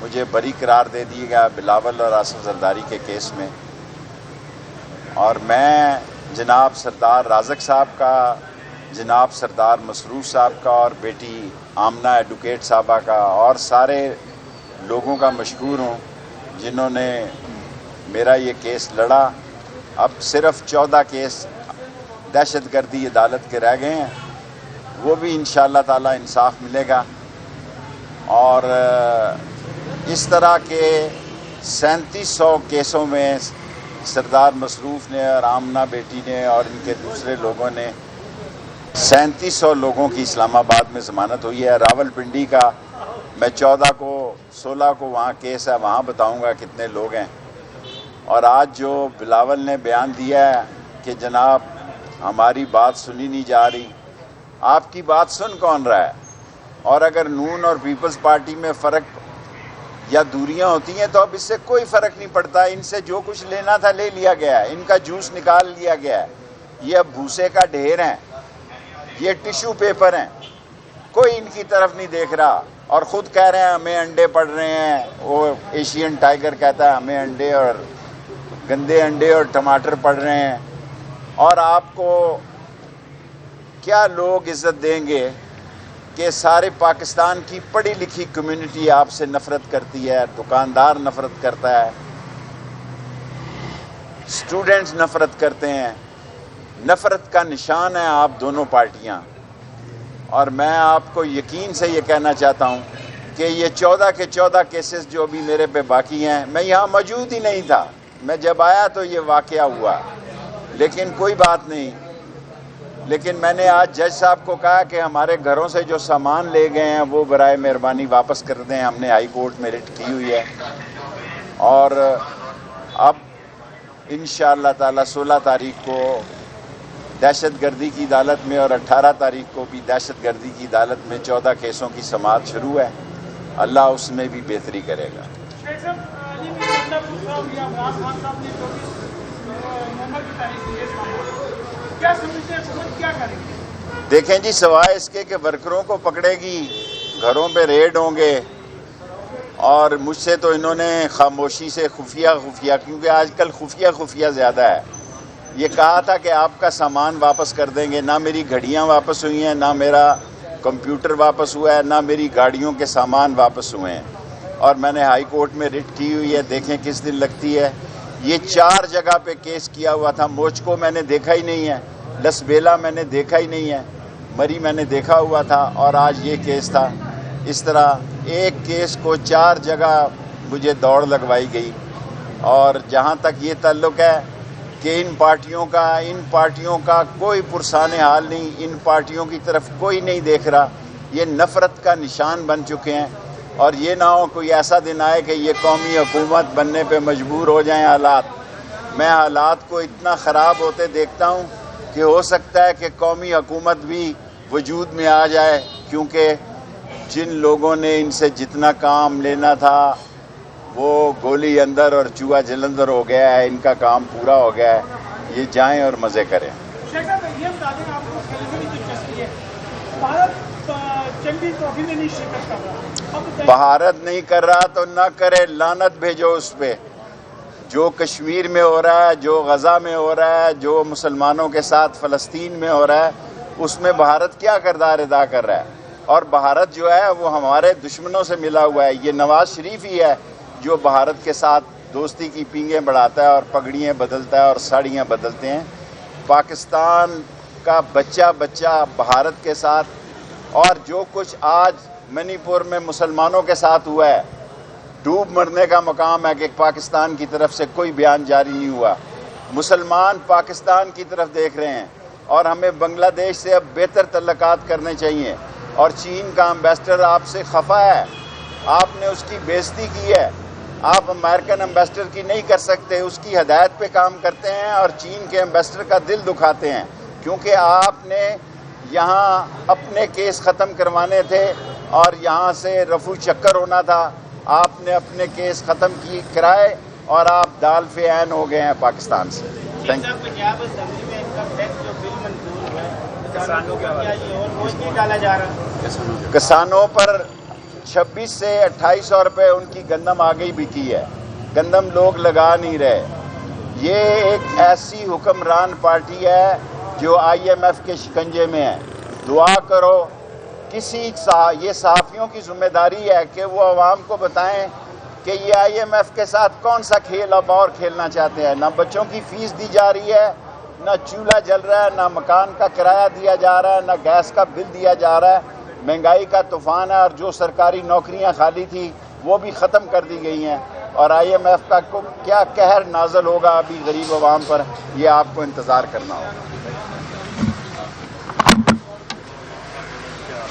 مجھے بری قرار دے دیا گیا بلاول اور آصف زرداری کے کیس میں، اور میں جناب سردار رازق صاحب کا، جناب سردار مسرور صاحب کا اور بیٹی آمنہ ایڈوکیٹ صاحبہ کا اور سارے لوگوں کا مشکور ہوں جنہوں نے میرا یہ کیس لڑا۔ اب صرف 14 کیس دہشت گردی عدالت کے رہ گئے ہیں، وہ بھی انشاءاللہ تعالی انصاف ملے گا، اور اس طرح کے 3700 کیسوں میں سردار مصروف نے اور آمنہ بیٹی نے اور ان کے دوسرے لوگوں نے 3700 لوگوں کی اسلام آباد میں ضمانت ہوئی ہے۔ راول پنڈی کا میں 14 کو 16 کو وہاں کیس ہے، وہاں بتاؤں گا کتنے لوگ ہیں۔ اور آج جو بلاول نے بیان دیا ہے کہ جناب ہماری بات سنی نہیں جا رہی، آپ کی بات سن کون رہا ہے؟ اور اگر نون اور پیپلز پارٹی میں فرق یا دوریاں ہوتی ہیں تو اب اس سے کوئی فرق نہیں پڑتا، ان سے جو کچھ لینا تھا لے لیا گیا ہے، ان کا جوس نکال لیا گیا ہے، یہ اب بھوسے کا ڈھیر ہیں، یہ ٹیشو پیپر ہیں، کوئی ان کی طرف نہیں دیکھ رہا، اور خود کہہ رہے ہیں ہمیں انڈے پڑ رہے ہیں۔ وہ ایشین ٹائیگر کہتا ہے ہمیں انڈے اور گندے انڈے اور ٹماٹر پڑ رہے ہیں، اور آپ کو کیا لوگ عزت دیں گے کہ سارے پاکستان کی پڑھی لکھی کمیونٹی آپ سے نفرت کرتی ہے، دکاندار نفرت کرتا ہے، اسٹوڈنٹس نفرت کرتے ہیں، نفرت کا نشان ہے آپ دونوں پارٹیاں۔ اور میں آپ کو یقین سے یہ کہنا چاہتا ہوں کہ یہ 14 کے 14 کیسز جو ابھی میرے پہ باقی ہیں، میں یہاں موجود ہی نہیں تھا، میں جب آیا تو یہ واقعہ ہوا، لیکن کوئی بات نہیں۔ لیکن میں نے آج جج صاحب کو کہا کہ ہمارے گھروں سے جو سامان لے گئے ہیں وہ برائے مہربانی واپس کر دیں، ہم نے ہائی کورٹ میں رٹ کی ہوئی ہے، اور اب انشاءاللہ تعالی 16 تاریخ کو دہشت گردی کی عدالت میں اور 18 تاریخ کو بھی دہشت گردی کی عدالت میں 14 کیسوں کی سماعت شروع ہے، اللہ اس میں بھی بہتری کرے گا۔ دیکھیں جی، سوائے اس کے کہ ورکروں کو پکڑے گی، گھروں پہ ریڈ ہوں گے، اور مجھ سے تو انہوں نے خاموشی سے خفیہ کیونکہ آج کل خفیہ زیادہ ہے، یہ کہا تھا کہ آپ کا سامان واپس کر دیں گے، نہ میری گھڑیاں واپس ہوئی ہیں، نہ میرا کمپیوٹر واپس ہوا ہے، نہ میری گاڑیوں کے سامان واپس ہوئے ہیں، اور میں نے ہائی کورٹ میں رٹ کی ہوئی ہے، دیکھیں کس دن لگتی ہے۔ یہ 4 جگہ پہ کیس کیا ہوا تھا، موچ کو میں نے دیکھا ہی نہیں ہے، لس بیلا میں نے دیکھا ہی نہیں ہے، مری میں نے دیکھا ہوا تھا، اور آج یہ کیس تھا۔ اس طرح ایک کیس کو 4 جگہ مجھے دوڑ لگوائی گئی، اور جہاں تک یہ تعلق ہے کہ ان پارٹیوں کا کوئی پرسان حال نہیں، ان پارٹیوں کی طرف کوئی نہیں دیکھ رہا، یہ نفرت کا نشان بن چکے ہیں، اور یہ نہ ہو کوئی ایسا دن آئے کہ یہ قومی حکومت بننے پہ مجبور ہو جائیں حالات۔ میں حالات کو اتنا خراب ہوتے دیکھتا ہوں کہ ہو سکتا ہے کہ قومی حکومت بھی وجود میں آ جائے، کیونکہ جن لوگوں نے ان سے جتنا کام لینا تھا وہ گولی اندر اور چوہا جلندر ہو گیا ہے، ان کا کام پورا ہو گیا ہے، یہ جائیں اور مزے کریں۔ بھارت نہیں کر رہا تو نہ کرے، لعنت بھیجو اس پہ۔ جو کشمیر میں ہو رہا ہے، جو غزہ میں ہو رہا ہے، جو مسلمانوں کے ساتھ فلسطین میں ہو رہا ہے، اس میں بھارت کیا کردار ادا کر رہا ہے؟ اور بھارت جو ہے وہ ہمارے دشمنوں سے ملا ہوا ہے، یہ نواز شریف ہی ہے جو بھارت کے ساتھ دوستی کی پینگیں بڑھاتا ہے اور پگڑیاں بدلتا ہے اور ساڑیاں بدلتے ہیں۔ پاکستان کا بچہ بھارت کے ساتھ، اور جو کچھ آج منی پور میں مسلمانوں کے ساتھ ہوا ہے، ڈوب مرنے کا مقام ہے کہ پاکستان کی طرف سے کوئی بیان جاری نہیں ہوا۔ مسلمان پاکستان کی طرف دیکھ رہے ہیں، اور ہمیں بنگلہ دیش سے اب بہتر تعلقات کرنے چاہیے، اور چین کا امبیسڈر آپ سے خفا ہے، آپ نے اس کی بےعزتی کی ہے، آپ امریکن امبیسڈر کی نہیں کر سکتے، اس کی ہدایت پہ کام کرتے ہیں اور چین کے امبیسڈر کا دل دکھاتے ہیں، کیونکہ آپ نے یہاں اپنے کیس ختم کروانے تھے اور یہاں سے رفو چکر ہونا تھا، آپ نے اپنے کیس ختم کرائے اور آپ دال فی عین ہو گئے ہیں پاکستان سے۔ پنجاب اسمبلی میں انکم ٹیکس جو بل منظور ہوا ہے، کسانوں پر ڈالا جا رہا ہے، کسانوں پر 26 سے 2800 روپے ان کی گندم آگے بکی ہے، گندم لوگ لگا نہیں رہے۔ یہ ایک ایسی حکمران پارٹی ہے جو IMF کے شکنجے میں ہے۔ دعا کرو یہ صحافیوں کی ذمہ داری ہے کہ وہ عوام کو بتائیں کہ یہ IMF کے ساتھ کون سا کھیل اب اور کھیلنا چاہتے ہیں۔ نہ بچوں کی فیس دی جا رہی ہے، نہ چولہا جل رہا ہے، نہ مکان کا کرایہ دیا جا رہا ہے، نہ گیس کا بل دیا جا رہا ہے۔ مہنگائی کا طوفان ہے، اور جو سرکاری نوکریاں خالی تھی وہ بھی ختم کر دی گئی ہیں، اور IMF کا کیا قہر نازل ہوگا ابھی غریب عوام پر، یہ آپ کو انتظار کرنا ہوگا۔